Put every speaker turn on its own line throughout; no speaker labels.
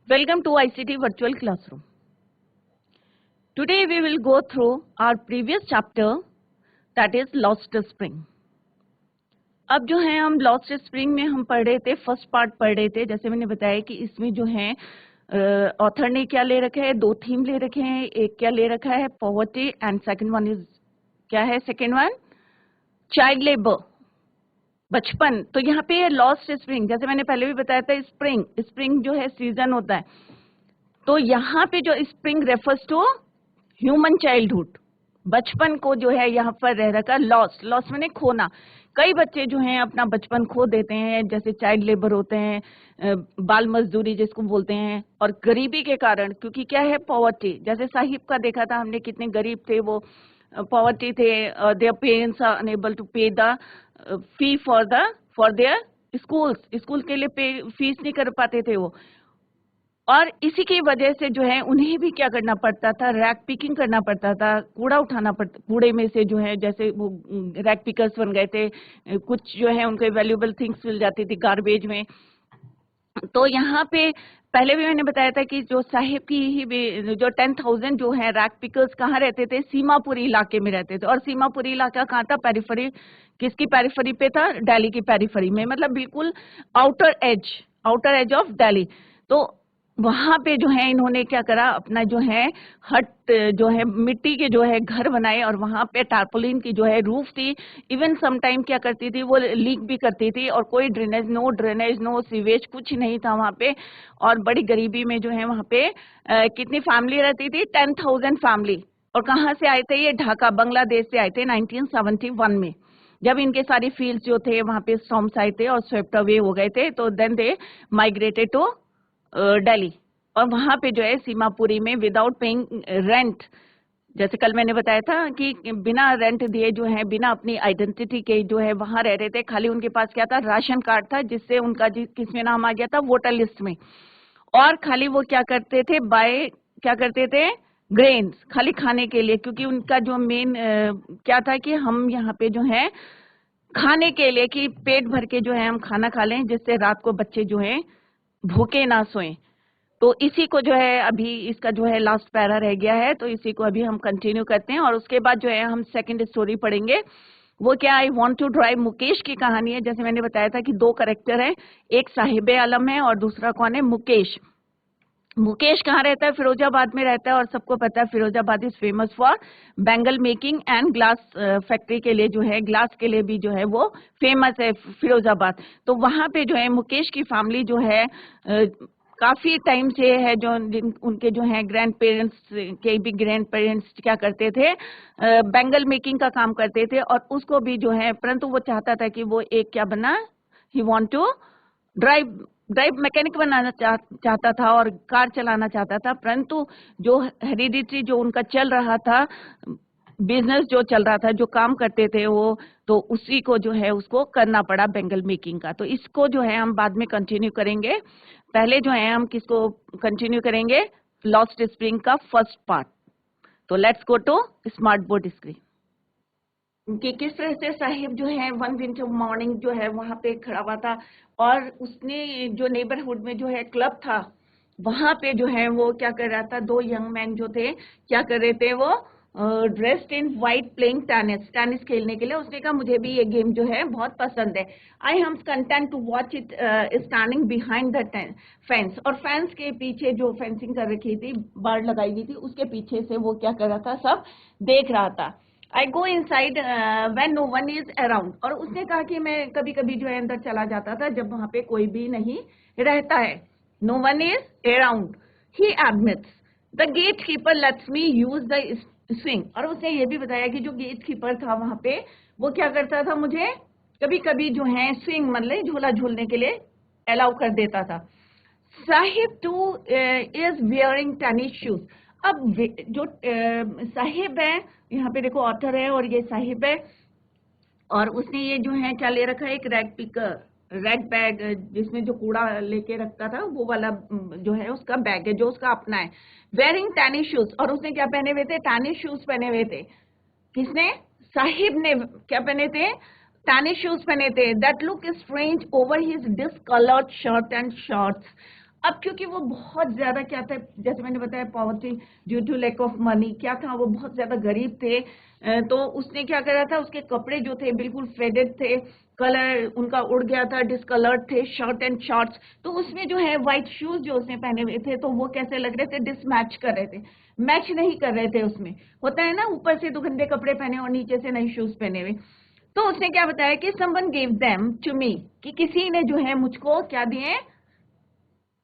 Welcome to ICT Virtual Classroom. Today we will go through our previous chapter, that is Lost Spring. अब जो है हम Lost Spring में हम पढ़ रहे थे, फर्स्ट पार्ट पढ़ रहे थे. जैसे मैंने बताया कि इसमें जो है ऑथर ने क्या ले रखा है, दो थीम ले रखे हैं. एक क्या ले रखा है, poverty, and second one is क्या है, सेकंड वन चाइल्ड लेबर, बचपन. तो यहाँ पे लॉस्ट स्प्रिंग, जैसे मैंने पहले भी बताया था, स्प्रिंग जो है सीजन होता है. तो यहाँ पे जो spring refers to human childhood, बचपन को जो है यहाँ पर रह रखा. लॉस्ट मैंने खोना. कई बच्चे जो हैं अपना बचपन खो देते हैं, जैसे चाइल्ड लेबर होते हैं, बाल मजदूरी जिसको बोलते हैं, और गरीबी के कारण, क्योंकि क्या है, पॉवर्टी. जैसे साहिब का देखा था हमने, कितने गरीब थे वो, पॉवर्टी थे. Their parents are unable to pay the fee for their school के लिए फीस नहीं कर पाते थे वो. और इसी की वजह से जो है उन्हें भी क्या करना पड़ता था, रैक पिकिंग करना पड़ता था, कूड़ा उठाना पड़ता. कूड़े में से जो है, जैसे वो रैक पिकर्स बन गए थे, कुछ जो है उनके वैल्यूएबल थिंग्स मिल जाती थी गार्बेज में. तो यहाँ पे पहले भी मैंने बताया था कि जो साहिब की ही जो 10,000 जो है रैक पिकर्स कहाँ रहते थे, सीमापुरी इलाके में रहते थे. और सीमापुरी इलाका कहाँ था, पेरिफेरी. किसकी पेरिफेरी पे था, दिल्ली की पेरिफेरी में, मतलब बिल्कुल आउटर एज ऑफ दिल्ली. तो वहां पे जो है इन्होंने क्या करा, अपना जो है हट जो है मिट्टी के जो है घर बनाए, और वहां पे टारपोलिन की जो है रूफ थी. इवन सम टाइम क्या करती थी, वो लीक भी करती थी, और कोई ड्रेनेज नो सीवेज कुछ नहीं था वहां पे. और बड़ी गरीबी में जो है वहां पे कितनी फैमिली रहती थी, 10,000 फैमिली. और कहाँ से आए थे ये, ढाका बांग्लादेश से आए थे 1971 में, जब इनके सारी फील्ड्स जो थे वहां पे स्टॉर्म्स आए थे और स्वेप्ट अवे हो गए थे. तो then they migrated to Delhi. और वहां पे जो है सीमापुरी में विदाउट पेइंग रेंट, जैसे कल मैंने बताया था कि बिना रेंट दिए जो है, बिना अपनी आइडेंटिटी के जो है वहां रह रहे थे. खाली उनके पास क्या था, राशन कार्ड था, जिससे उनका किसमें नाम आ गया था, वोटर लिस्ट में. और खाली वो क्या करते थे, क्या करते थे, ग्रेन्स, खाली खाने के लिए. क्योंकि उनका जो मेन क्या था कि हम यहाँ पे जो है खाने के लिए, कि पेट भर के जो है हम खाना खा लें, जिससे रात को बच्चे जो है भूखे ना सोएं. तो इसी को जो है अभी इसका जो है लास्ट पैरा रह गया है, तो इसी को अभी हम कंटिन्यू करते हैं. और उसके बाद जो है हम सेकंड स्टोरी पढ़ेंगे. वो क्या, I want to drive Mukesh की कहानी है. जैसे मैंने बताया था कि दो कैरेक्टर हैं, एक साहिब आलम है और दूसरा कौन है, मुकेश. मुकेश कहाँ रहता है, फिरोजाबाद में रहता है. और सबको पता है Firozabad is famous for bangle making and glass factory के लिए, जो है ग्लास के लिए भी जो है वो फेमस है फिरोजाबाद. तो वहां पे जो है मुकेश की फैमिली जो है काफी टाइम से है, जो उनके जो है ग्रैंड पेरेंट्स के भी ग्रैंड पेरेंट्स क्या करते थे, बैंगल मेकिंग का काम करते थे. और उसको भी जो है, परंतु वो चाहता था कि वो एक क्या बना, he want to drive mechanic बनाना चाहता था और कार चलाना चाहता था. परंतु जो हेरिडिटरी जो उनका चल रहा था, बिजनेस जो चल रहा था, जो काम करते थे वो, तो उसी को जो है उसको करना पड़ा बैंगल मेकिंग का. तो इसको जो है हम बाद में कंटिन्यू करेंगे. पहले जो है हम किसको कंटिन्यू करेंगे, लॉस्ट स्प्रिंग का फर्स्ट पार्ट. तो let's go to smart board screen. कि किस तरह से साहिब जो है वन विंटर मॉर्निंग जो है वहां पे खड़ा हुआ था, और उसने जो नेबरहुड में जो है क्लब था, वहां पे जो है वो क्या कर रहा था, दो यंग मैन जो थे क्या कर रहे थे, वो dressed in white playing tennis खेलने के लिए. उसने कहा मुझे भी ये गेम जो है बहुत पसंद है. I am content to watch it standing behind the fence. और फेंस के पीछे जो फेंसिंग कर रखी थी, बाड़ लगाई हुई थी, उसके पीछे से वो क्या कर रहा था, सब देख रहा था. I go inside when no one is around. और उसने कहा कि मैं कभी कभी जो है अंदर चला जाता था जब वहां पे कोई भी नहीं रहता है. No one is around, he admits. The gatekeeper lets me use the swing. और उसने ये भी बताया कि जो गेट कीपर था वहां पे, वो क्या करता था, मुझे कभी कभी जो है स्विंग मतलब झूला झूलने के लिए अलाउ कर देता था. Sahib two is wearing tennis shoes. अब जो साहिब है, यहाँ पे देखो ऑथर है और ये साहिब है, और उसने ये जो है क्या ले रखा है, एक रैक बैग, जिसमें जो कूड़ा लेके रखता था वो वाला जो है उसका बैग है, जो उसका अपना है. Wearing tennis shoes. और उसने क्या पहने हुए थे, टेनिस शूज पहने हुए थे. किसने, साहिब ने क्या पहने थे, टेनिस शूज पहने थे. That look strange over his discoloured shirt and shorts. अब क्योंकि वो बहुत ज्यादा क्या था, जैसे मैंने बताया poverty due to lack of money, क्या था वो बहुत ज्यादा गरीब थे, तो उसने क्या करा था, उसके कपड़े जो थे बिल्कुल फेडेड थे, कलर उनका उड़ गया था, डिसकलर्ड थे शर्ट एंड शॉर्ट्स, तो उसमें जो है व्हाइट शूज जो उसने पहने हुए थे तो वो कैसे लग रहे थे, डिसमैच कर रहे थे, मैच नहीं कर रहे थे। उसमें होता है ना, ऊपर से तो गंदे कपड़े पहने और नीचे से नए शूज पहने हुए। तो उसने क्या बताया कि someone gave them to me, कि किसी ने जो है मुझको क्या दिए,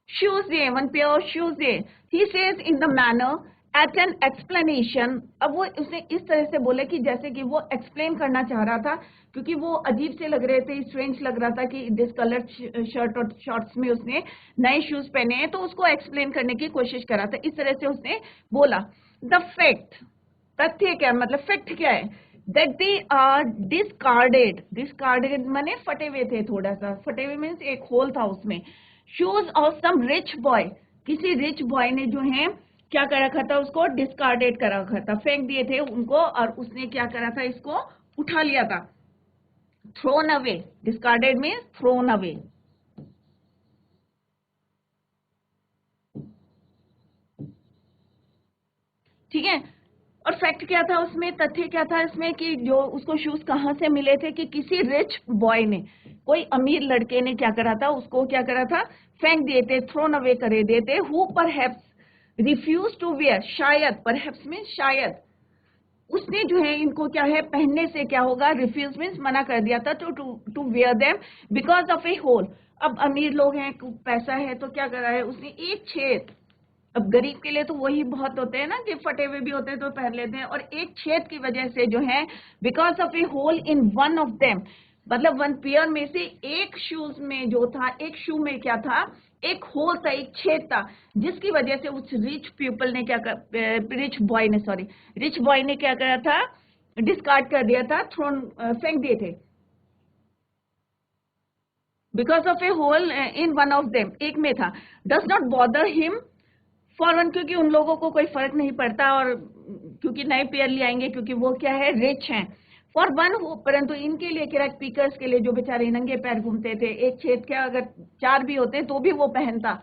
शूज दिए, वन पेयर ऑफ शूज दिए। He says in the manner at an explanation, अब वो उसने इस तरह से बोले कि जैसे कि वो एक्सप्लेन करना चाह रहा था, क्योंकि वो अजीब से लग रहे थे, स्ट्रेंज लग रहा था कि डिसकलर्ड शर्ट और शॉर्ट्स में उसने नए शूज पहने हैं, तो उसको एक्सप्लेन करने की कोशिश कर रहा था, इस तरह से उसने बोला। द फैक्ट, तथ्य क्या मतलब, फैक्ट क्या है, that they are discarded, discarded माने फटे हुए थे, थोड़ा सा फटे हुए मीन्स एक होल था उसमें, shoes of some rich boy, किसी रिच बॉय ने जो है क्या कर रखा था, उसको डिस्कार्डेड कर रखा था, फेंक दिए थे उनको, और उसने क्या करा था, इसको उठा लिया था, थ्रोन अवे, डिस्कार्डेड में थ्रोन अवे। ठीक है, और फैक्ट क्या था उसमें, तथ्य क्या था इसमें, कि जो उसको शूज कहाँ से मिले थे, कि किसी रिच बॉय ने, कोई अमीर लड़के ने क्या करा था, उसको क्या करा था, फेंक दिए थे, थ्रोन अवे करे देते, who perhaps refuse to wear, शायद, परहैप्स में शायद, उसने जो है इनको क्या है पहनने से क्या होगा, रिफ्यूज मीन्स मना कर दिया था, to wear them because of a hole. अब अमीर लोग हैं, पैसा है, तो क्या करा है उसने, एक छेद, अब गरीब के लिए तो वही बहुत होते हैं ना कि फटे हुए भी होते हैं तो पहन लेते हैं, और एक छेद की वजह से जो है, because of a hole in one of them, मतलब वन पेयर में से एक शूज में जो था, एक शू में क्या था, एक होल था, एक छेद था, जिसकी वजह से उस रिच पीपल ने क्या कर, रिच बॉय ने, सॉरी, रिच बॉय ने क्या करा था, डिस्कार्ड कर दिया था, थ्रोन, फेंक दिए थे, because of a hole in one of them, एक में था, does not bother him for one, क्योंकि उन लोगों को कोई फर्क नहीं पड़ता, और क्योंकि नए पेयर ले आएंगे, क्योंकि वो क्या है, रिच हैं, फॉर वन, परंतु इनके लिए क्रैक पीकर्स के लिए, जो बेचारे नंगे पैर घूमते थे, एक छेद क्या, अगर चार भी होते तो भी वो पहनता।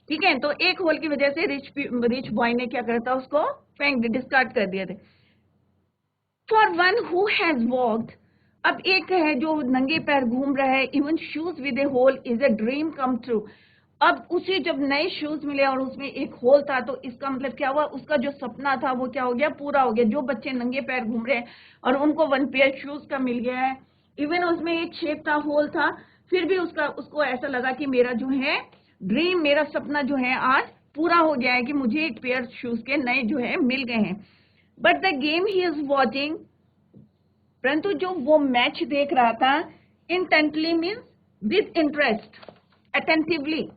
ठीक है, तो एक होल की वजह से रिच बॉय ने क्या करता, उसको फेंक, डिस्कार्ड कर दिए थे। For one who has walked, अब एक है जो नंगे पैर घूम रहा है, even shoes with a hole is a dream come true, अब उसे जब नए शूज मिले और उसमें एक होल था, तो इसका मतलब क्या हुआ, उसका जो सपना था वो क्या हो गया, पूरा हो गया। जो बच्चे नंगे पैर घूम रहे हैं और उनको वन पेयर शूज का मिल गया है, इवन उसमें एक छेद था, होल था, फिर भी उसको ऐसा लगा कि मेरा जो है ड्रीम, मेरा सपना जो है आज पूरा हो गया है, कि मुझे एक पेयर शूज के नए जो है मिल गए हैं। But the game he is watching, परंतु जो वो मैच देख रहा था, intently means with interest, attentively,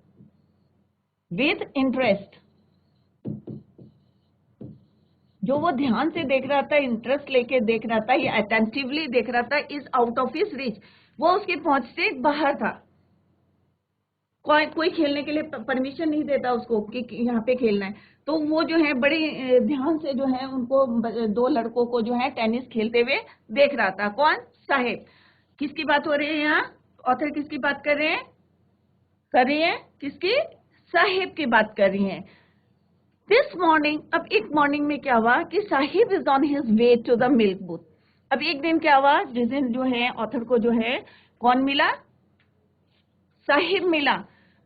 with interest, जो वो ध्यान से देख रहा था, इंटरेस्ट लेके देख रहा था, या अटेंटिवली देख रहा था, is out of his reach, वो उसके पहुंच से बाहर था। कोई खेलने के लिए परमिशन नहीं देता उसको कि यहाँ पे खेलना है, तो वो जो है बड़े ध्यान से जो है उनको, दो लड़कों को जो है टेनिस खेलते हुए देख रहा था। कौन, साहिब, किसकी बात हो रही है यहाँ, ऑथर किसकी बात कर रहे हैं, कर रही है किसकी, साहिब की बात कर रही है। दिस मॉर्निंग, अब एक मॉर्निंग में क्या हुआ कि Sahib is on his way to the milk booth. अब एक दिन क्या हुआ, जिस दिन जो है ऑथर को जो है कौन मिला, साहिब मिला,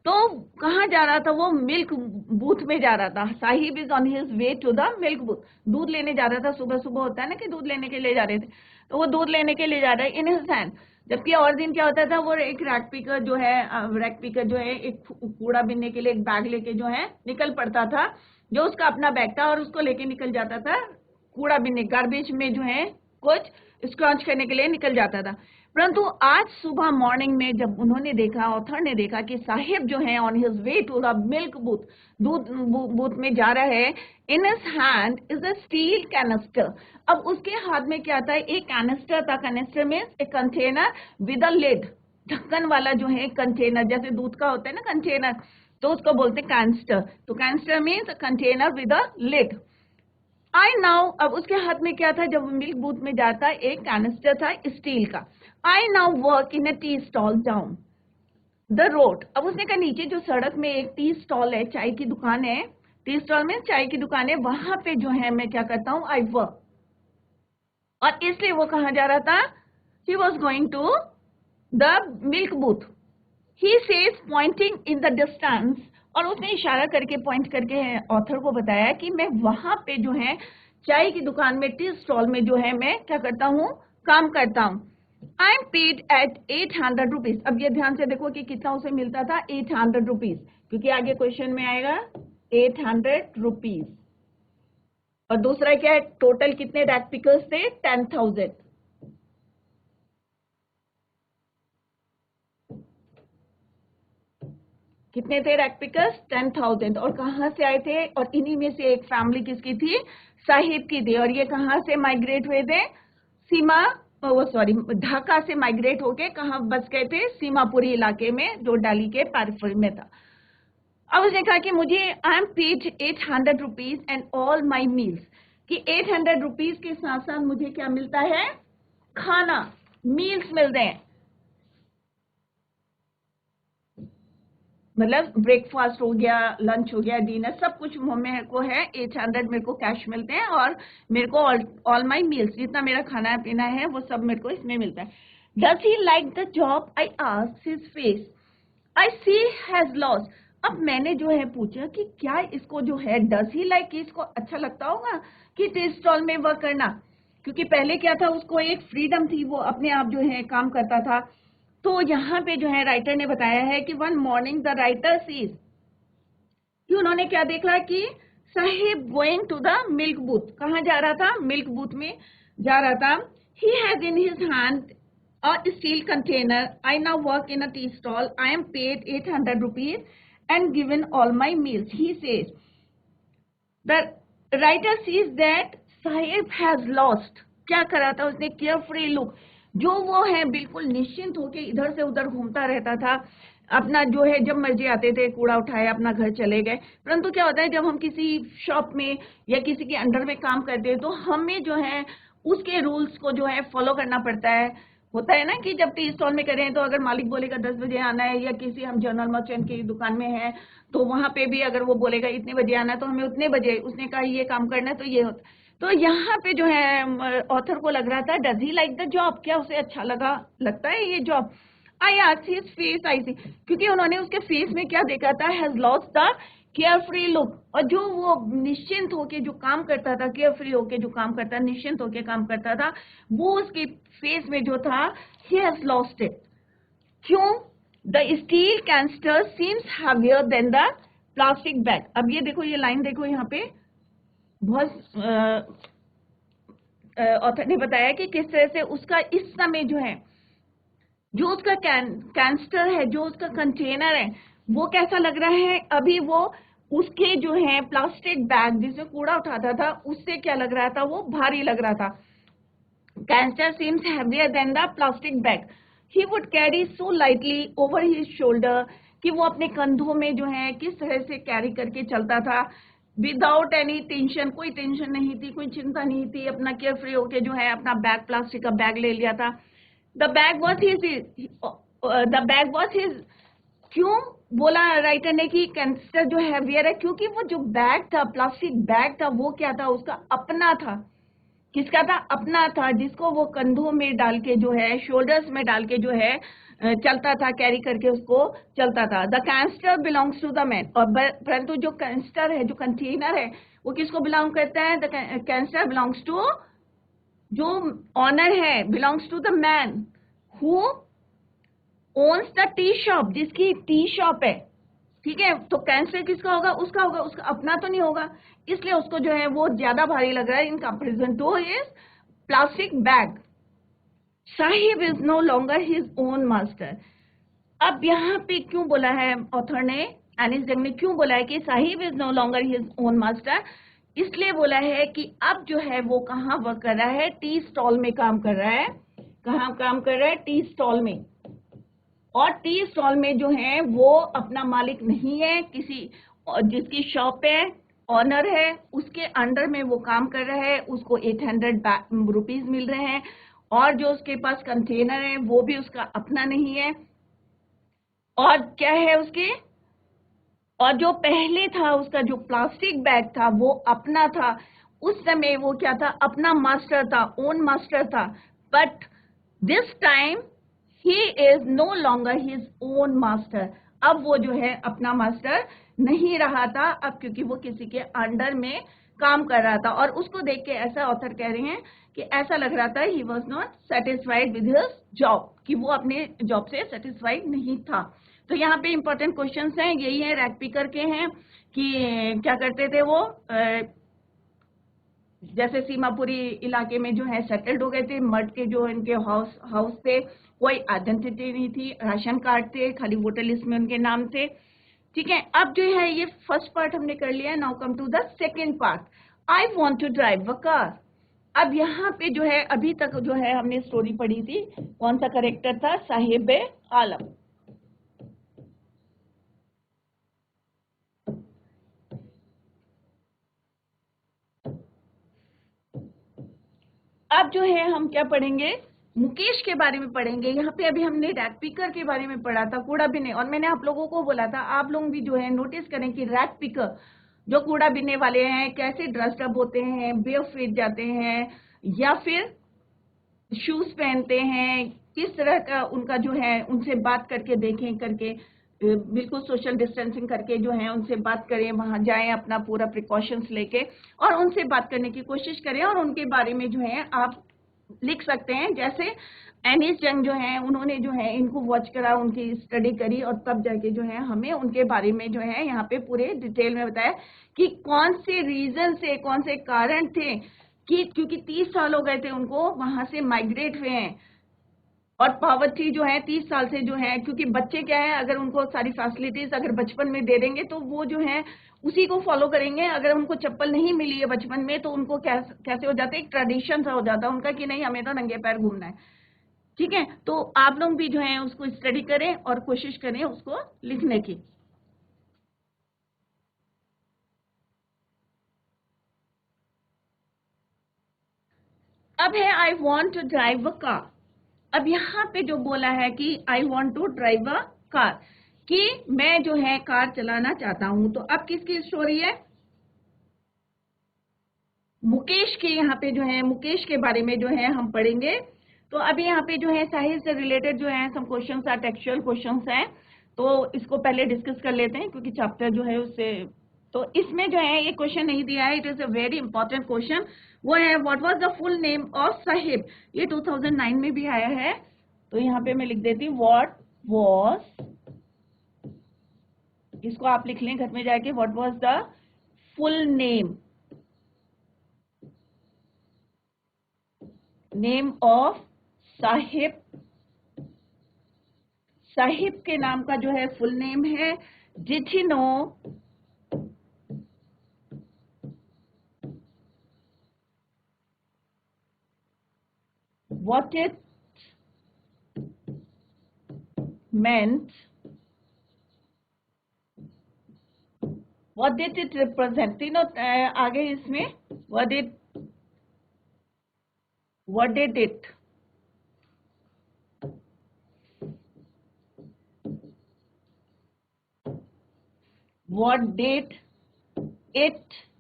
तो कहाँ जा रहा था वो, मिल्क बूथ में जा रहा था। Sahib is on his way to the milk booth, दूध लेने जा रहा था, सुबह सुबह होता है ना कि दूध लेने के लिए जा रहे थे, तो वो दूध लेने के लिए जा रहा है इन हिज हैंड। जबकि और दिन क्या होता था, वो एक रैक पिकर जो है, रैक पिकर जो है एक कूड़ा बीनने के लिए एक बैग लेके जो है निकल पड़ता था, जो उसका अपना बैग था, और उसको लेके निकल जाता था कूड़ा बीनने, गार्बेज में जो है कुछ स्क्रॉच करने के लिए निकल जाता था। परंतु आज सुबह मॉर्निंग में जब उन्होंने देखा, ऑथर ने देखा कि साहिब जो है on his way to the milk booth, दूध बूथ में जा रहा है, in his hand is a steel canister. अब उसके हाथ में क्या था, एक कैनिस्टर था, कैनिस्टर में एक कंटेनर विद अ लिड, ढक्कन वाला जो है कंटेनर, जैसे दूध का होता है ना कंटेनर, तो उसको बोलते हैं कैनिस्टर, तो canister means container with a lid. I now, अब उसके हाथ में क्या था, जब मिल्क बूथ में जाता, एक कैनिस्टर था स्टील का। I now work in a tea stall down, the road. अब उसने कहा नीचे जो सड़क में एक टी स्टॉल है, चाय की दुकान है, टी स्टॉल में चाय की दुकान है, वहां पे जो है मैं क्या करता हूँ, आई वर्क। और इसलिए वो कहाँ जा रहा था, he was going to the milk booth. He says pointing in the distance, और उसने इशारा करके पॉइंट करके ऑथर को बताया कि मैं वहां पे जो है चाय की दुकान में, टी स्टॉल में जो है मैं क्या करता हूँ, काम करता हूँ। I am paid at 800 rupees. अब ये ध्यान से देखो कि कितना उसे मिलता था, 800 रुपीज, क्योंकि आगे क्वेश्चन में आएगा 800 रुपीज। और दूसरा क्या है, टोटल कितने रैक पिकर्स थे, 10,000। कितने थे रैक पिकर्स, 10,000। और कहाँ से आए थे, और इन्हीं में से एक फैमिली किसकी थी, साहिब की थी। और ये कहाँ से माइग्रेट हुए थे, सीमा, वो सॉरी, ढाका से माइग्रेट होके कहाँ बस गए थे, सीमापुरी इलाके में, जो दिल्ली के पेरिफेरी में था। अब उसने कहा कि मुझे आई am paid 800 rupees and all my meals, कि 800 रुपीज के साथ साथ मुझे क्या मिलता है, खाना, मील्स मिलते हैं, मतलब ब्रेकफास्ट हो गया, लंच हो गया, डिनर, सब कुछ मेरे को है 800 मेरे को कैश मिलते हैं, और मेरे को ऑल माई मील्स, जितना मेरा खाना पीना है वो सब मेरे को इसमें मिलता है। Does he like the job, I asked his face, I see has lost. अब मैंने जो है पूछा कि क्या इसको जो है डज ही लाइक, इसको अच्छा लगता होगा कि टी स्टॉल में वर्क करना, क्योंकि पहले क्या था, उसको एक फ्रीडम थी, वो अपने आप जो है काम करता था। तो यहाँ पे जो है राइटर ने बताया है कि one morning the writer sees, कि उन्होंने क्या देखा कि Sahib going to the milk booth, कहाँ जा रहा था, मिल्क बूथ में जा रहा था। He has in his hand a steel container. I now work in a tea stall. I am paid 800 rupees and given all my meals. He says. The writer sees that Sahib has lost. क्या करा था उसने, carefree look, जो वो है बिल्कुल निश्चिंत होके इधर से उधर घूमता रहता था, अपना जो है जब मर्जी आते थे कूड़ा उठाया अपना घर चले गए। परंतु क्या होता है, जब हम किसी शॉप में या किसी के अंडर में काम करते हैं तो हमें जो है उसके रूल्स को जो है फॉलो करना पड़ता है। होता है ना कि जब टी स्टॉल में करें तो अगर मालिक बोलेगा 10 बजे आना है, या किसी हम जनरल मर्चेंट की दुकान में है तो वहां पे भी अगर वो बोलेगा इतने बजे आना है तो हमें उतने बजे, उसने कहा ये काम करना है तो ये होता। तो यहाँ पे जो है ऑथर को लग रहा था, does he like the job, क्या उसे अच्छा लगता है ये job. I asked his face, I see, क्योंकि उन्होंने उसके फेस में क्या देखा था, has lost the carefree look, और जो वो निश्चिंत होके जो काम करता था, केयर फ्री होके जो काम करता, निश्चिंत होके काम करता था, वो उसके फेस में जो था, ही हैज लॉस्ट इट। क्यों, the steel canister seems heavier than the plastic bag. अब ये देखो, ये लाइन देखो, यहाँ पे बहुत ऑथर ने बताया कि किस तरह से उसका इस समय जो है, जो उसका कैंस्टर है, जो उसका कंटेनर है, वो कैसा लग रहा है अभी, वो उसके जो है प्लास्टिक बैग जिसमें कूड़ा उठाता था उससे क्या लग रहा था, वो भारी लग रहा था। Canister seems heavier than the plastic bag he would carry so lightly over his shoulder, कि वो अपने कंधों में जो है किस तरह से कैरी करके चलता था, विदाउट एनी टेंशन, कोई टेंशन नहीं थी, कोई चिंता नहीं थी, अपना केयर फ्री होके जो है अपना बैग, प्लास्टिक का बैग ले लिया था। द बैग वॉज हिज, क्यों बोला राइटर ने कि कैंसर जो हैवियर है, क्योंकि वो जो बैग था, प्लास्टिक बैग था, वो क्या था, उसका अपना था। किसका था, अपना था, जिसको वो कंधों में डाल के जो है, शोल्डर्स में डाल के जो है चलता था, कैरी करके उसको चलता था। The canister belongs to the man, और परंतु जो कैंस्टर है, जो कंटेनर है, वो किसको बिलोंग करता है, द कैंस्टर बिलोंग्स टू, जो ऑनर है, belongs to the man who owns the tea shop, जिसकी टी शॉप है। ठीक है, तो कैंसर किसका होगा, उसका होगा, उसका अपना तो नहीं होगा, इसलिए उसको जो है वो ज्यादा भारी लग रहा है in comparison to his plastic bag. Sahib is no longer his own master. अब यहाँ पे क्यों बोला है ऑथर ने, एनिस जंग ने क्यों बोला है कि Sahib is no longer his own master, इसलिए बोला है कि अब जो है वो कहाँ वर्क कर रहा है, टी स्टॉल में काम कर रहा है। कहाँ काम कर रहा है, टी स्टॉल में। और टी स्टॉल में जो है वो अपना मालिक नहीं है, किसी जिसकी शॉप है, ऑनर है, उसके अंडर में वो काम कर रहा है, उसको 800 रुपीज मिल रहे हैं, और जो उसके पास कंटेनर है वो भी उसका अपना नहीं है, और क्या है उसके, और जो पहले था उसका जो प्लास्टिक बैग था वो अपना था, उस समय वो क्या था, अपना मास्टर था, ओन मास्टर था। But this time he is no longer his own master. अब वो जो है अपना मास्टर नहीं रहा था अब, क्योंकि वो किसी के अंडर में काम कर रहा था। और उसको देख के ऐसा ऑथर कह रहे हैं कि ऐसा लग रहा था he was not satisfied with his job, कि वो अपने जॉब से सेटिस्फाइड नहीं था। तो यहाँ पे इंपॉर्टेंट क्वेश्चंस हैं, यही है, रैक पिकर के हैं कि क्या करते थे वो, जैसे सीमापुरी इलाके में जो है सेटल्ड हो गए थे, मर्द के जो इनके हाउस थे, कोई आइडेंटिटी नहीं थी, राशन कार्ड थे, खाली वोटर लिस्ट में उनके नाम थे। ठीक है, अब जो है ये फर्स्ट पार्ट हमने कर लिया है। Now come to the second part, I want to drive a car. अब यहाँ पे जो है अभी तक जो है हमने स्टोरी पढ़ी थी, कौन सा करेक्टर था, साहिब आलम। अब जो है हम क्या पढ़ेंगे, मुकेश के बारे में पढ़ेंगे। यहाँ पे अभी हमने रैक पिकर के बारे में पढ़ा था, कूड़ा बिने, और मैंने आप लोगों को बोला था आप लोग भी जो है नोटिस करें कि रैक पिकर जो कूड़ा बिनने वाले हैं कैसे ड्रेस्ड अप होते हैं, बेयरफीट जाते हैं या फिर शूज पहनते हैं, किस तरह का उनका जो है, उनसे बात करके देखें, करके बिल्कुल सोशल डिस्टेंसिंग करके जो है उनसे बात करें, वहां जाएं अपना पूरा प्रिकॉशंस लेके और उनसे बात करने की कोशिश करें, और उनके बारे में जो है आप लिख सकते हैं। जैसे एनिस जंग जो है, उन्होंने जो है इनको वॉच करा, उनकी स्टडी करी, और तब जाके जो है हमें उनके बारे में जो है यहाँ पे पूरे डिटेल में बताया कि कौन से रीजन से, कौन से कारण थे, कि क्योंकि 30 साल हो गए थे उनको वहां से माइग्रेट हुए हैं, और पावर्टी जो है 30 साल से जो है, क्योंकि बच्चे क्या है, अगर उनको सारी फैसिलिटीज अगर बचपन में दे देंगे तो वो जो है उसी को फॉलो करेंगे। अगर उनको चप्पल नहीं मिली है बचपन में तो उनको कैसे हो जाता है, एक ट्रेडिशन सा हो जाता है उनका कि नहीं हमें तो नंगे पैर घूमना है। ठीक है, तो आप लोग भी जो है उसको स्टडी करें और कोशिश करें उसको लिखने की। अब है I want to drive a car. अब यहाँ पे जो बोला है कि I want to drive a car, कि मैं जो है कार चलाना चाहता हूं, तो अब किसकी स्टोरी है, मुकेश के। यहाँ पे जो है मुकेश के बारे में जो है हम पढ़ेंगे। तो अभी यहाँ पे जो है साहित्य से रिलेटेड जो है some questions are textual questions हैं, तो इसको पहले डिस्कस कर लेते हैं क्योंकि चैप्टर जो है उससे, तो इसमें जो है ये क्वेश्चन नहीं दिया है, it is a very important question. वो है what was the full name of Sahib. ये 2009 में भी आया है, तो यहाँ पे मैं लिख देती हूँ व्हाट वाज, इसको आप लिख लें घर में जाके, what was the full name of Sahib. Sahib के नाम का जो है फुल नेम है, did he know what it meant, what did it represent, तीनों आगे इसमें what did it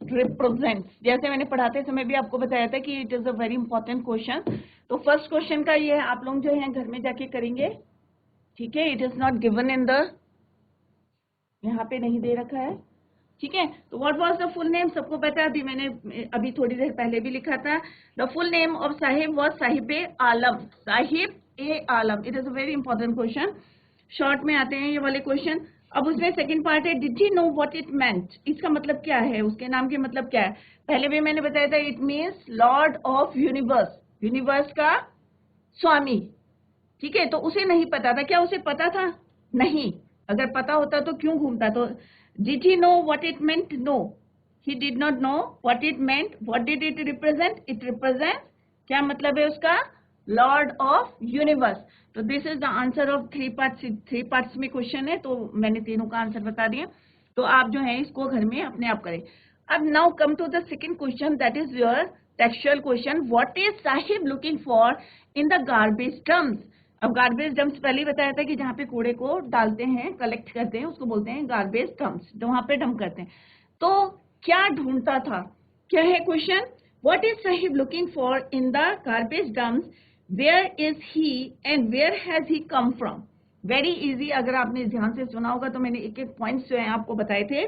represents, जैसे मैंने पढ़ाते समय भी आपको बताया था कि it is a very important question. तो फर्स्ट क्वेश्चन का ये आप लोग जो है घर में जाके करेंगे। ठीक है, it is not given in the, यहाँ पे नहीं दे रखा है। ठीक है, तो what was the full name सबको पता है, अभी मैंने अभी थोड़ी देर पहले भी लिखा था। The full name of Sahib was Sahib Alam, Sahib A Alam. It is a very important question, short में आते हैं ये वाले क्वेश्चन। अब उसमें सेकंड पार्ट है, did he know what it मेंट, इसका मतलब क्या है, उसके नाम के मतलब क्या है। पहले भी मैंने बताया था, it means Lord of universe, universe का स्वामी। ठीक है, तो उसे नहीं पता था, क्या उसे पता था, नहीं, अगर पता होता तो क्यों घूमता। तो did he know what it meant, no, he did not know what it meant. What did it represent, it represent, क्या मतलब है उसका, लॉर्ड ऑफ यूनिवर्स। तो this is the answer of three parts में क्वेश्चन है, तो मैंने तीनों का आंसर बता दिया। तो आप जो है इसको घर में अपने आप करें। अब now come to the second question, that is your textual question, what is Sahib looking for in the garbage dumps. अब गार्बेज डंप्स पहले ही बताया था कि जहाँ पे कूड़े को डालते हैं, कलेक्ट करते हैं, उसको बोलते हैं गार्बेज डंप्स, तो वहां पे डंप करते हैं। तो क्या ढूंढता था, क्या है question, what is Sahib looking for in the garbage dumps, where is he and where has he come from. Very easy, अगर आपने ध्यान से सुना होगा तो मैंने एक एक पॉइंट्स जो है आपको बताए थे।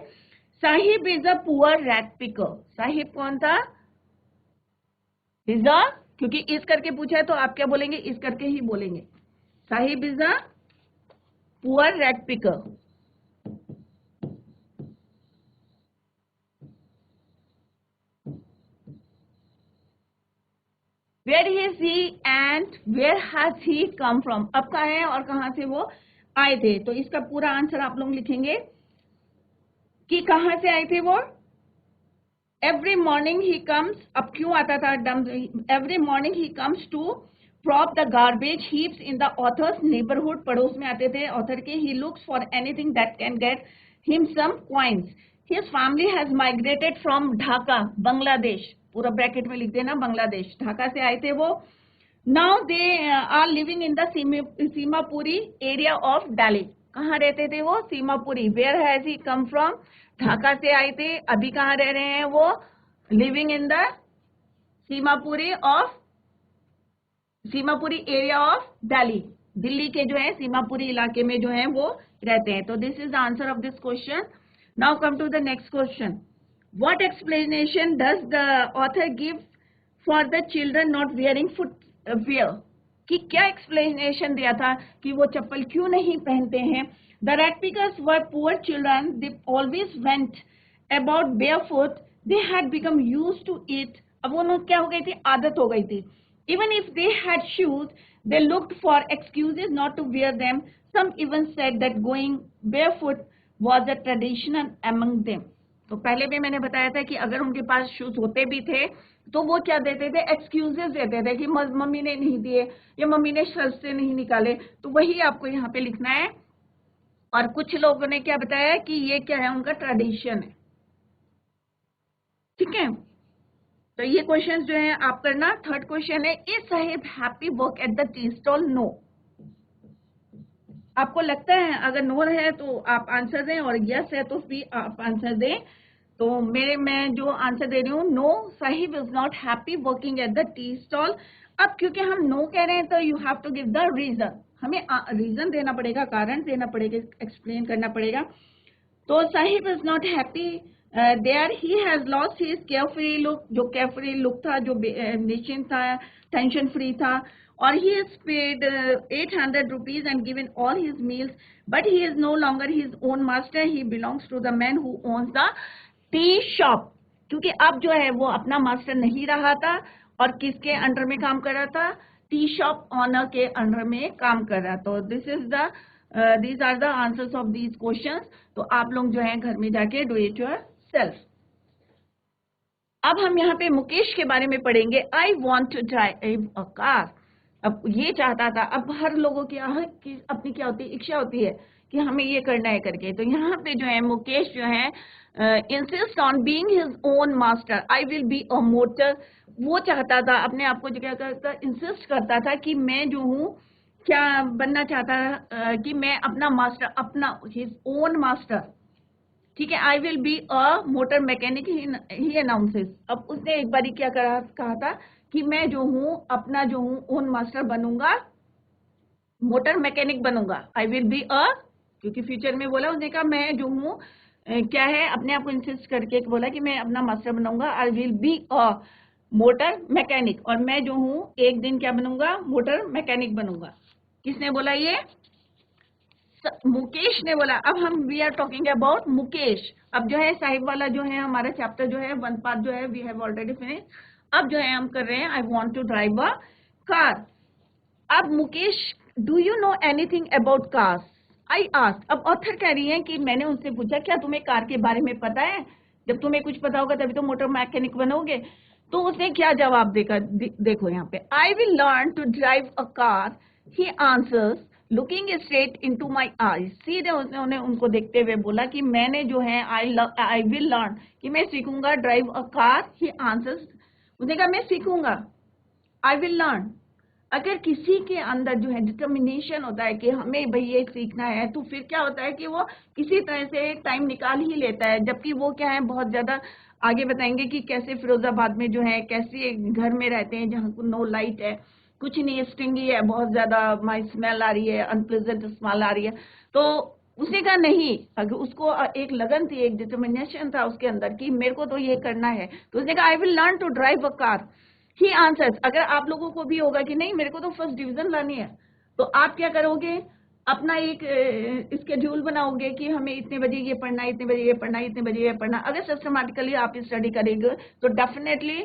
Sahib is a poor rag picker. Sahib कौन था, इज अ, क्योंकि इस करके पूछा है तो आप क्या बोलेंगे, इस करके ही बोलेंगे। Sahib is a poor rag picker. Where is he and where has he come from. अब कहा है और कहां से वो आए थे, तो इसका पूरा आंसर आप लोग लिखेंगे कि कहां से आए थे वो। एवरी मॉर्निंग ही कम्स, अब क्यों आता था every morning he comes to prop the garbage heaps in the author's neighbourhood, पड़ोस में आते थे ऑथर के। He looks for anything that can get him some coins. His family has migrated from Dhaka, Bangladesh, पूरा ब्रैकेट में लिख देना बांग्लादेश, ढाका से आए थे वो। Now they are living in the Seemapuri area of Delhi. कहाँ रहते थे वो, Seemapuri. Where has he come from, Dhaka से आए थे, अभी कहाँ रह रहे हैं वो, living in the Seemapuri of, Seemapuri area of Delhi, Delhi के जो है सीमापुरी इलाके में जो है वो रहते हैं। तो this is the answer of this question. Now come to the next question, what explanation does the author give for the children not wearing footwear, कि क्या एक्सप्लेनेशन दिया था कि वो चप्पल क्यों नहीं पहनते हैं। The rat pickers were poor children, they always went about barefoot, they had become used to it, अब वो क्या हो गई थी, आदत हो गई थी। Even if they had shoes, they looked for excuses not to wear them. Some even said that going barefoot was a tradition among them. तो पहले भी मैंने बताया था कि अगर उनके पास शूज होते भी थे तो वो क्या देते थे, एक्सक्यूजेस देते थे कि मम्मी ने नहीं दिए या मम्मी ने शर्ट से नहीं निकाले, तो वही आपको यहाँ पे लिखना है। और कुछ लोगों ने क्या बताया कि ये क्या है, उनका ट्रेडिशन है, ठीक है। तो ये क्वेश्चन जो है आप करना। थर्ड क्वेश्चन है, is Sahib happy work at the tea stall, no. आपको लगता है अगर नो है तो आप आंसर दें और यस है तो भी आप आंसर दें। तो मैं जो आंसर दे रही हूँ, no Sahib is not happy working at the tea stall. अब क्योंकि हम नो कह रहे हैं तो you have to give the reason, हमें रीजन देना पड़ेगा, कारण देना पड़ेगा, एक्सप्लेन करना पड़ेगा। तो Sahib is not happy there, he has lost his carefree look, जो केयरफ्री लुक था, जो निश्चिंत था, टेंशन फ्री था। और he has paid 800 rupees and given all his meals, but he is no longer his own master, he belongs to the man who owns the tea shop। क्योंकि अब जो है वो अपना मास्टर नहीं रहा था और किसके अंडर में काम कर रहा था, टी शॉप ऑनर के अंडर में काम कर रहा। तो this is the these are the answers of these questions। तो आप लोग जो है घर में जाके डू इट योर सेल्फ। अब हम यहाँ पे मुकेश के बारे में पढ़ेंगे। I want to drive a car. अब ये चाहता था, अब हर लोगों की अपनी क्या होती है, इच्छा होती है कि हमें ये करना है करके। तो यहाँ पे जो है मुकेश जो है insist on being his own master, I will be a motor. वो चाहता था अपने आप को जो क्या करता, इंसिस्ट करता था कि मैं जो हूँ क्या बनना चाहता है, कि मैं अपना मास्टर, अपना हिज ओन मास्टर, ठीक है। I will be a motor mechanic, he announces. अब उसने एक बारी क्या कहा था कि मैं जो हूँ अपना जो हूँ ओन मास्टर बनूंगा, मोटर मैकेनिक बनूंगा। आई विल बी अ, क्योंकि फ्यूचर में बोला, उसने कहा मैं जो हूँ क्या है, अपने आप को इंसिस्ट करके बोला कि मैं अपना मास्टर बनूंगा। I will be a motor mechanic, और मैं जो हूँ एक दिन क्या बनूंगा, मोटर मैकेनिक बनूंगा। किसने बोला ये, मुकेश ने बोला। अब हम we are talking about Mukesh. अब जो है साहिब वाला जो है हमारा चैप्टर जो है वन पार्ट जो है वी हैव ऑलरेडी फिनिश। अब जो है हम कर रहे हैं I want to drive a car. अब Mukesh, do you know anything about cars, I asked. अब ऑथर कह रही है कि मैंने उनसे पूछा क्या तुम्हें कार के बारे में पता है, जब तुम्हें कुछ पता होगा तभी तो मोटर मैकेनिक बनोगे। तो उसने क्या जवाब देगा, देखो यहाँ पे, I will learn to drive a car, he answers looking straight into my eyes. सीधे उन्होंने उनको देखते हुए बोला कि मैंने जो है आई विल लर्न, कि मैं सीखूंगा drive a car. He answers, उसने कहा मैं सीखूंगा, आई विल लर्न। अगर किसी के अंदर जो है डिटर्मिनेशन होता है कि हमें भाई ये सीखना है, तो फिर क्या होता है कि वो किसी तरह से टाइम निकाल ही लेता है। जबकि वो क्या है, बहुत ज्यादा आगे बताएंगे कि कैसे फिरोजाबाद में जो है कैसे घर में रहते हैं जहाँ नो लाइट है, कुछ नहीं, स्टिंगी है, बहुत ज्यादा माई स्मेल आ रही है, अनप्लेजेंट स्मेल आ रही है। तो उसने कहा नहीं, अगर उसको एक लगन थी, एक डिटर्मिनेशन था उसके अंदर कि मेरे को तो ये करना है, तो उसने कहा I will learn to drive a car. He answers. अगर आप लोगों को भी होगा कि नहीं मेरे को तो फर्स्ट डिवीजन लानी है, तो आप क्या करोगे, अपना एक स्केड्यूल बनाओगे कि हमें इतने बजे ये पढ़ना है, इतने बजे ये पढ़ना है, इतने बजे ये पढ़ना। अगर सिस्टमैटिकली आप स्टडी करेंगे तो डेफिनेटली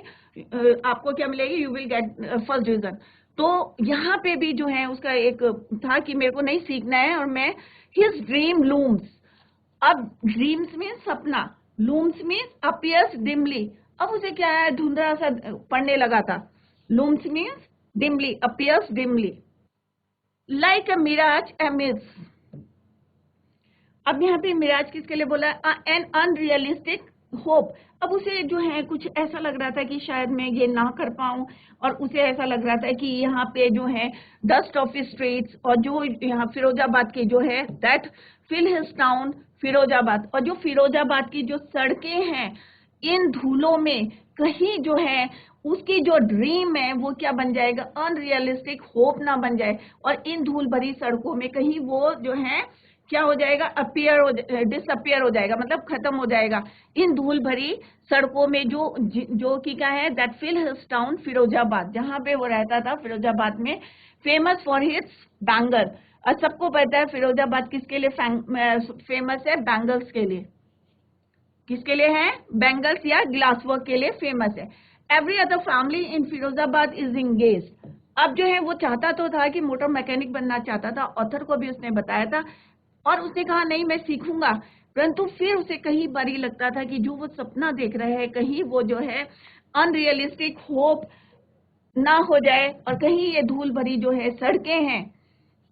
आपको क्या मिलेगी, you will get first division. तो यहाँ पे भी जो है उसका एक था कि मेरे को नहीं सीखना है, और मैं हिज ड्रीम लूम्स। अब ड्रीम्स में सपना, लूम्स में अपियर्स डिमली। अब उसे क्या है, धुंधला सा पढ़ने लगा था। Looms means dimly, appears dimly, like a mirage a mist. अब यहाँ पे मिराज किसके लिए बोला है, एन अनरियलिस्टिक होप। अब उसे जो है कुछ ऐसा लग रहा था कि शायद मैं ये ना कर पाऊं, और उसे ऐसा लग रहा था कि यहाँ पे जो है डस्ट ऑफ स्ट्रीट्स, और जो यहाँ फिरोजाबाद की जो है that fill his town Firozabad, और जो फिरोजाबाद की जो सड़कें हैं इन धूलों में कहीं जो है उसकी जो ड्रीम है वो क्या बन जाएगा, अनरियलिस्टिक होप ना बन जाए, और इन धूल भरी सड़कों में कहीं वो जो है क्या हो जाएगा, डिसअपियर हो जाएगा, मतलब खत्म हो जाएगा इन धूल भरी सड़कों में, जो कि क्या है, that fill his town Firozabad, जहां पे वो रहता था फिरोजाबाद में, फेमस फॉर हिज बैंगल। और सबको पता है फिरोजाबाद किसके लिए फेमस है, बैंगल्स के लिए। किसके लिए है, बैंगल्स या ग्लास वर्क के लिए फेमस है। Every other family in Firozabad is engage. अब जो है वो चाहता तो था कि मोटर मैकेनिक बनना चाहता था, ऑथर को भी उसने बताया था, और उसने कहा नहीं मैं सीखूंगा। परंतु फिर उसे कहीं बारी लगता था कि जो वो सपना देख रहे हैं कहीं वो जो है अनरियलिस्टिक होप ना हो जाए, और कहीं ये धूल भरी जो है सड़कें हैं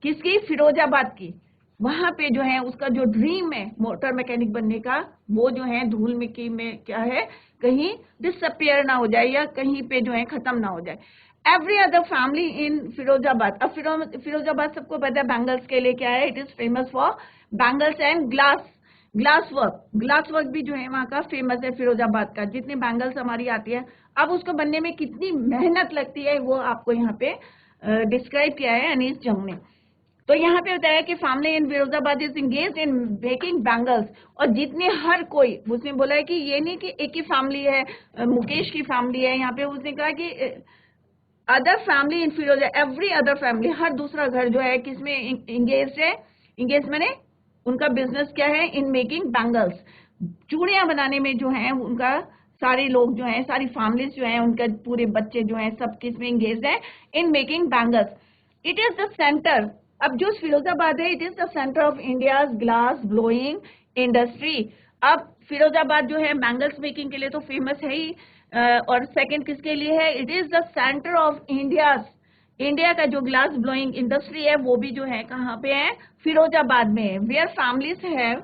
किसकी, फिरोजाबाद की, वहां पे जो है उसका जो ड्रीम है मोटर मैकेनिक बनने का, वो जो है धूल मिट्टी में क्या है, कहीं डिसअपियर ना हो जाए, या कहीं पे जो है खत्म ना हो जाए। Every other family in Firozabad. अब फिरोजाबाद सबको पता है बैंगल्स के लिए क्या है, it is famous for bangles and glass work. Glass work भी जो है वहां का फेमस है फिरोजाबाद का, जितनी बैंगल्स हमारी आती है। अब उसको बनने में कितनी मेहनत लगती है वो आपको यहाँ पे डिस्क्राइब किया है अनीस जंग ने। तो यहाँ पे बताया कि family in Firozabad is engage in making bangles, और जितने हर कोई, उसने बोला है कि ये नहीं कि एक ही फैमिली है, मुकेश की फैमिली है, यहाँ पे उसने कहा कि other family in Firoza, every other family, हर दूसरा घर जो है किसमें इंगेज है, इंगेज मैंने उनका बिजनेस क्या है, इन मेकिंग बैंगल्स, चूड़ियां बनाने में जो है उनका सारे लोग जो हैं, सारी फैमिलीज जो हैं, उनके पूरे बच्चे जो हैं सब किसमें इंगेज है, in making bangles. It is the centre. अब जो फिरोजाबाद है it is the centre of India's glass blowing industry. अब फिरोजाबाद जो है बैंगल्स मेकिंग के लिए तो फेमस है ही, और सेकंड किसके लिए है, it is the centre of India का जो ग्लास ब्लोइंग इंडस्ट्री है वो भी जो है कहाँ पे है, फिरोजाबाद में है, वेयर फैमिलीज है,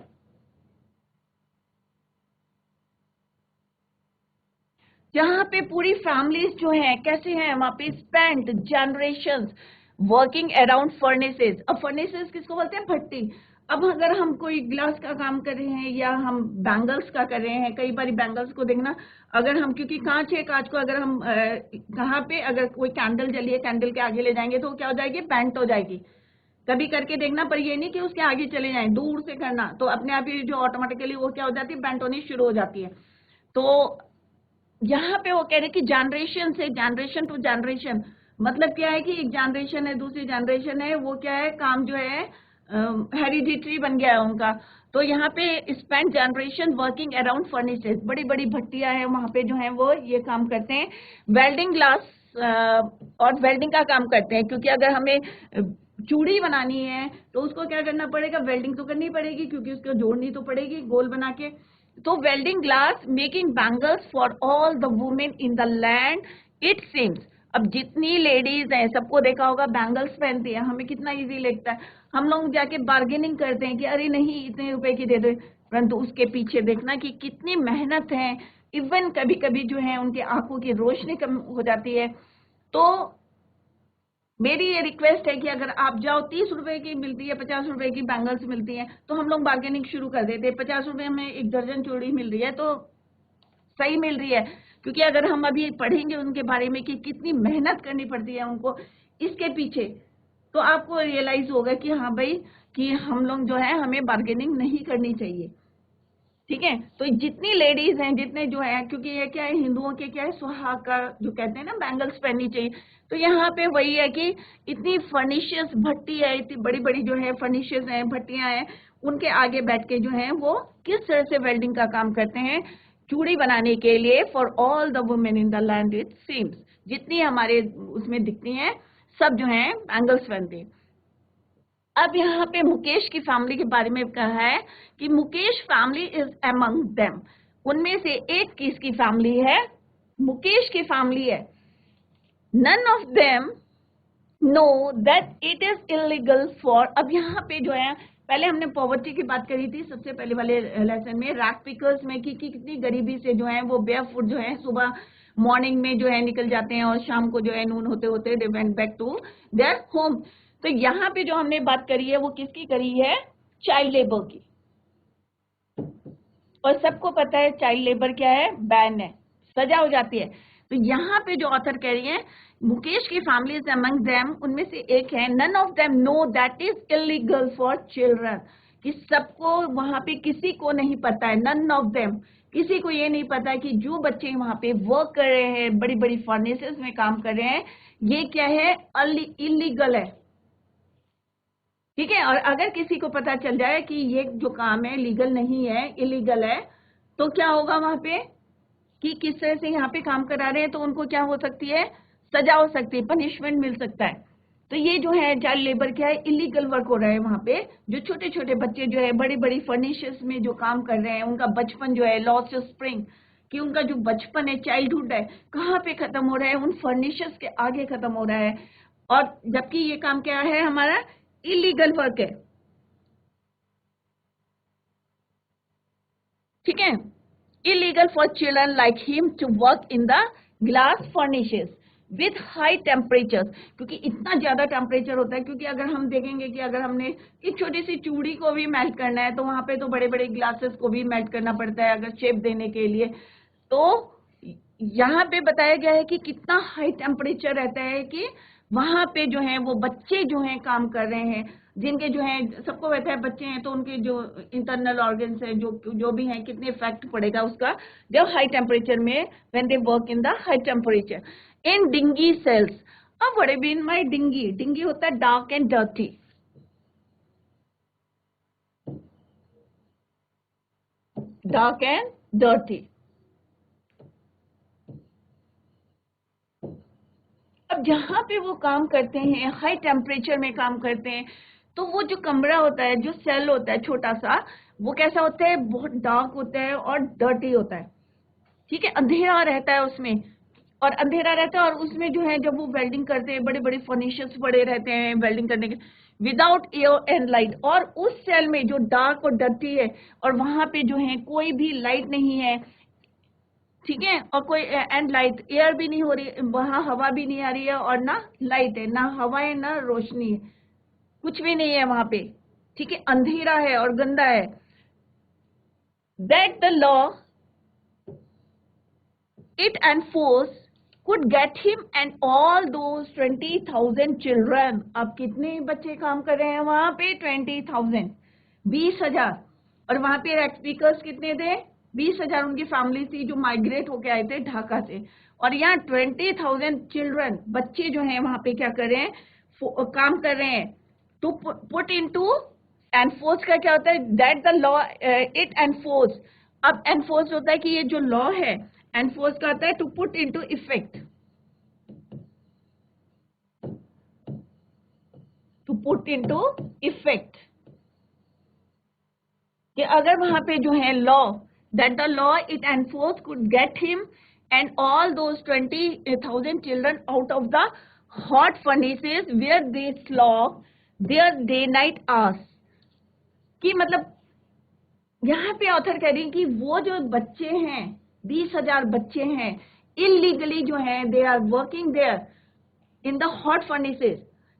जहां पे पूरी फैमिलीज जो है कैसे हैं, वहां पे spent generations working around furnaces. अब फर्नेसेस किसको बोलते हैं, भट्टी। अब अगर हम कोई ग्लास का काम कर रहे हैं या हम बैंगल्स का कर रहे हैं, कई बार बैंगल्स को देखना, अगर हम, क्योंकि कांच है, कांच को अगर हम कहाँ पे अगर कोई कैंडल जली है, कैंडल के आगे ले जाएंगे तो क्या हो जाएगी, बेंट हो जाएगी। कभी करके देखना, पर ये नहीं कि उसके आगे चले जाएं, दूर से करना, तो अपने आप ही जो ऑटोमेटिकली वो क्या हो जाती है, बेंट होनी शुरू हो जाती है। तो यहाँ पे वो कह रहे कि जनरेशन से जनरेशन टू जनरेशन, मतलब क्या है कि एक जनरेशन है दूसरी जनरेशन है, वो क्या है काम जो है हेरिडिटरी बन गया है उनका। तो यहाँ पे spend generation working around furnitures, बड़ी बड़ी भट्टियां हैं वहां पे जो है वो ये काम करते हैं, वेल्डिंग ग्लास और वेल्डिंग का काम करते हैं, क्योंकि अगर हमें चूड़ी बनानी है तो उसको क्या करना पड़ेगा, वेल्डिंग तो करनी पड़ेगी, क्योंकि उसको जोड़नी तो पड़ेगी गोल बना के। तो welding glass making bangles for all the women in the land it seems. अब जितनी लेडीज हैं सबको देखा होगा बैंगल्स पहनती है, हमें कितना इजी लगता है, हम लोग जाके बार्गेनिंग करते हैं कि अरे नहीं इतने रुपए की दे दो, परंतु उसके पीछे देखना कि कितनी मेहनत है, इवन कभी कभी जो है उनकी आंखों की रोशनी कम हो जाती है। तो मेरी ये रिक्वेस्ट है कि अगर आप जाओ 30 रुपए की मिलती है, 50 रुपए की बैंगल्स मिलती हैं, तो हम लोग बार्गेनिंग शुरू कर देते। 50 रुपए में एक दर्जन चूड़ी मिल रही है तो सही मिल रही है, क्योंकि अगर हम अभी पढ़ेंगे उनके बारे में कि कितनी मेहनत करनी पड़ती है उनको इसके पीछे, तो आपको रियलाइज होगा कि हाँ भाई, कि हम लोग जो है हमें बार्गेनिंग नहीं करनी चाहिए। ठीक है, तो जितनी लेडीज हैं, जितने जो है, क्योंकि ये क्या है, हिंदुओं के क्या है, सुहाग का जो कहते हैं ना, बैंगल्स पहननी चाहिए। तो यहाँ पे वही है कि इतनी फर्निशियस भट्टी है, इतनी बड़ी बड़ी जो है फर्निशियस है, भट्टियां हैं, उनके आगे बैठ के जो है वो किस तरह से वेल्डिंग का काम करते हैं चूड़ी बनाने के लिए। For all the women in the land it seems, जितनी हमारे उसमें दिखती हैं सब जो है बैंगल्स पहनते हैं। अब यहाँ पे मुकेश की फैमिली के बारे में कहा है कि Mukesh family is among them, उनमें से एक किसकी फैमिली है, मुकेश की फैमिली है। None of them know that it is illegal for, अब यहाँ पे जो है, पहले हमने पॉवर्टी की बात करी थी सबसे पहले वाले लेसन में, रैक पिकर्स में, कि कितनी गरीबी से जो है वो बेयरफुट जो है सुबह मॉर्निंग में जो है निकल जाते हैं और शाम को जो है नून होते होते they went back to their home. तो यहाँ पे जो हमने बात करी है वो किसकी करी है, चाइल्ड लेबर की। और सबको पता है चाइल्ड लेबर क्या है, बैन है, सजा हो जाती है। तो यहाँ पे जो ऑथर कह रही है, मुकेश की फैमिली इज अमंग देम, उनमें से एक है, none of them know that is illegal for children, कि सबको वहां पे किसी को नहीं पता है, नन ऑफ देम, किसी को ये नहीं पता है कि जो बच्चे वहां पे वर्क कर रहे हैं, बड़ी बड़ी फर्नेसेस में काम कर रहे हैं, ये क्या है, इलीगल है। ठीक है, और अगर किसी को पता चल जाए कि ये जो काम है लीगल नहीं है, इलीगल है, तो क्या होगा वहां पे, कि किस तरह से यहाँ पे काम करा रहे हैं, तो उनको क्या हो सकती है, सजा हो सकती है, पनिशमेंट मिल सकता है। तो ये जो है चाइल्ड लेबर क्या है, इलीगल वर्क हो रहा है वहां पे। जो छोटे छोटे बच्चे जो है बड़ी बड़ी फर्निचर्स में जो काम कर रहे हैं, उनका बचपन जो है लॉस्ट स्प्रिंग, कि उनका जो बचपन है, चाइल्डहुड है, कहाँ पे खत्म हो रहा है, उन फर्निचर्स के आगे खत्म हो रहा है। और जबकि ये काम क्या है, हमारा इलीगल वर्क है। ठीक है, illegal for children like him to work in the glass furnaces with high temperature, क्योंकि इतना ज्यादा टेम्परेचर होता है। क्योंकि अगर हम देखेंगे कि अगर हमने एक छोटी सी चूड़ी को भी मेल्ट करना है, तो वहां पे तो बड़े बड़े ग्लासेस को भी मेल्ट करना पड़ता है अगर शेप देने के लिए। तो यहाँ पे बताया गया है कि कितना हाई टेम्परेचर रहता है, कि वहां पे जो है वो बच्चे जो हैं काम कर रहे हैं, जिनके जो है, सबको पता है बच्चे हैं तो उनके जो इंटरनल ऑर्गन्स है, जो भी हैं, कितने इफेक्ट पड़ेगा उसका जब हाई टेम्परेचर में, when they work in the high temperature in dingy cells. अब what been my dingy, dingy होता है dark and dirty, dark and dirty. अब जहां पे वो काम करते हैं, हाई टेम्परेचर में काम करते हैं, तो वो जो कमरा होता है, जो सेल होता है छोटा सा, वो कैसा होता है, बहुत डार्क होता है और डर्टी होता है। ठीक है, अंधेरा रहता है उसमें, और अंधेरा रहता है, और उसमें जो है जब वो वेल्डिंग करते हैं, बड़े बड़े फर्निचर्स पड़े रहते हैं वेल्डिंग करने के, विदाउट एयर एंड लाइट। और उस सेल में जो डार्क और डर्टी है, और वहां पे जो है कोई भी लाइट नहीं है, ठीक है, और कोई एंड लाइट, एयर भी नहीं हो रही वहां, हवा भी नहीं आ रही है, और ना लाइट है, ना हवा है, ना रोशनी है, कुछ भी नहीं है वहां पे। ठीक है, अंधेरा है और गंदा है। That the law it enforced could get him and all those 20,000 children। अब कितने बच्चे काम कर रहे हैं वहां पे, 20,000, 20,000। और वहां पे स्पीकर्स कितने थे, 20,000 उनकी फैमिली थी जो माइग्रेट होके आए थे ढाका से। और यहाँ 20,000 चिल्ड्रन, बच्चे जो हैं वहां पे क्या कर रहे हैं, काम कर रहे हैं। To put in to, enforce का क्या होता है, that the law it enforce. अब एनफोर्स होता है कि ये जो लॉ है, एनफोर्स का होता है to put into effect, to put into effect, कि अगर वहां पे जो है law, that the law it enforce could get him and all those 20,000 children out of the hot furnaces where they slog their day night hours. कि मतलब यहाँ पे ऑथर कह रही है कि वो जो बच्चे हैं, 20,000 बच्चे हैं, इलीगली जो हैं, they are working there in the hot furnaces,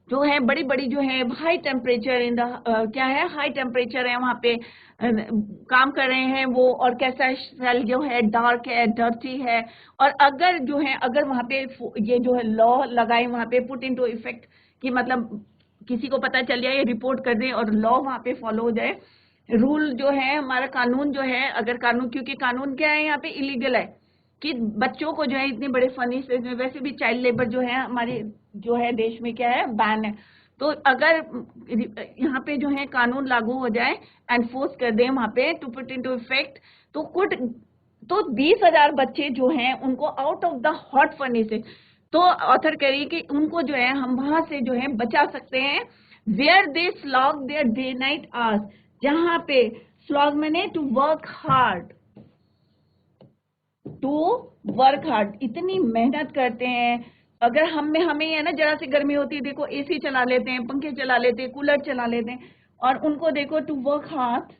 जो है बड़ी बड़ी जो है हाई टेम्परेचर इन द क्या है, हाई टेम्परेचर है वहाँ पे काम कर रहे हैं वो, और कैसा सेल जो है डार्क है, डर्टी है, और अगर जो है अगर वहाँ पे ये जो है लॉ लगाए वहाँ पे पुट इनटू इफेक्ट, कि मतलब किसी को पता चल जाए, रिपोर्ट कर दे और लॉ वहाँ पे फॉलो हो जाए, रूल जो है हमारा कानून जो है, अगर कानून, क्योंकि कानून क्या है यहाँ पे इलीगल है कि बच्चों को जो है इतने बड़े फर्निचर में, वैसे भी चाइल्ड लेबर जो है हमारे जो है देश में क्या है, बैन है। तो अगर यहाँ पे जो है कानून लागू हो जाए, एनफोर्स कर दे वहाँ पे टू पुट इनटू इफेक्ट, तो कुछ तो 20,000 बच्चे जो हैं उनको out of the hot furniture, तो ऑथर कह रही है कि उनको जो है हम वहां से जो है बचा सकते हैं, where they slog their day night hours, जहां पे स्लॉग मैंने to work hard, to work hard, इतनी मेहनत करते हैं। अगर हमें है ना जरा सी गर्मी होती है, देखो एसी चला लेते हैं, पंखे चला लेते हैं, कूलर चला लेते हैं, और उनको देखो to work hard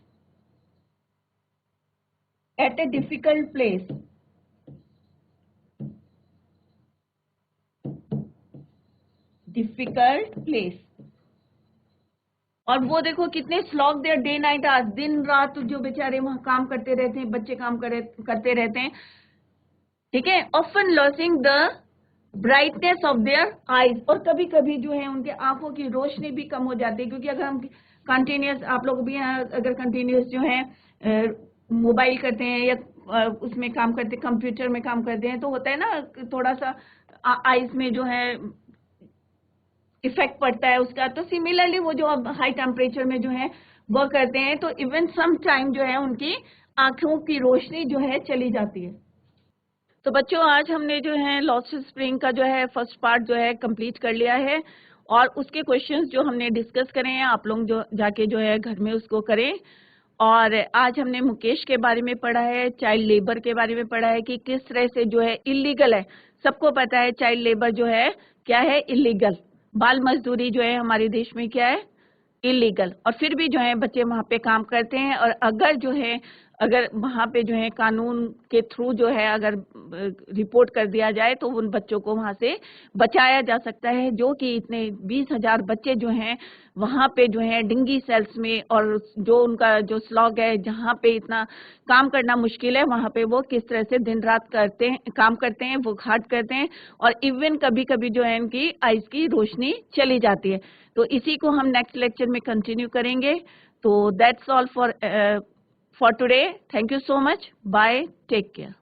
at a difficult place, difficult place, और वो देखो कितने स्लॉग देयर डे नाइट आज, दिन रात जो बेचारे वहां काम करते रहते हैं, बच्चे काम करते रहते हैं, ठीक है, often losing the brightness of their eyes, और कभी कभी जो है उनके आंखों की रोशनी भी कम हो जाती है, क्योंकि अगर हम कंटिन्यूस, आप लोग भी अगर कंटिन्यूस जो है मोबाइल करते हैं या उसमें काम करते, कंप्यूटर में काम करते हैं, तो होता है ना थोड़ा सा आईज में जो है इफेक्ट पड़ता है उसका। तो सिमिलरली वो जो हाई टेम्परेचर में जो है वर्क करते हैं, तो इवन सम टाइम जो है उनकी आंखों की रोशनी जो है चली जाती है। तो बच्चों आज हमने जो है लॉस्ट स्प्रिंग का जो है फर्स्ट पार्ट जो है कंप्लीट कर लिया है, और उसके क्वेश्चंस जो हमने डिस्कस करे हैं आप लोग जो जाके जो है घर में उसको करें। और आज हमने मुकेश के बारे में पढ़ा है, चाइल्ड लेबर के बारे में पढ़ा है कि किस तरह से जो है इलीगल है, सबको पता है चाइल्ड लेबर जो है क्या है, इलीगल, बाल मजदूरी जो है हमारे देश में क्या है, इलीगल, और फिर भी जो है बच्चे वहां पे काम करते हैं, और अगर जो है अगर वहां पे जो है कानून के थ्रू जो है अगर रिपोर्ट कर दिया जाए तो उन बच्चों को वहां से बचाया जा सकता है, जो कि इतने 20,000 बच्चे जो हैं वहां पे जो है डिंगी सेल्स में, और जो उनका जो स्लॉग है जहां पे इतना काम करना मुश्किल है, वहां पे वो किस तरह से दिन रात करते हैं, काम करते हैं, वो घाट करते हैं, और इवन कभी कभी जो है इनकी आइज की रोशनी चली जाती है। तो इसी को हम नेक्स्ट लेक्चर में कंटिन्यू करेंगे। तो that's all for today. Thank you so much, bye, take care.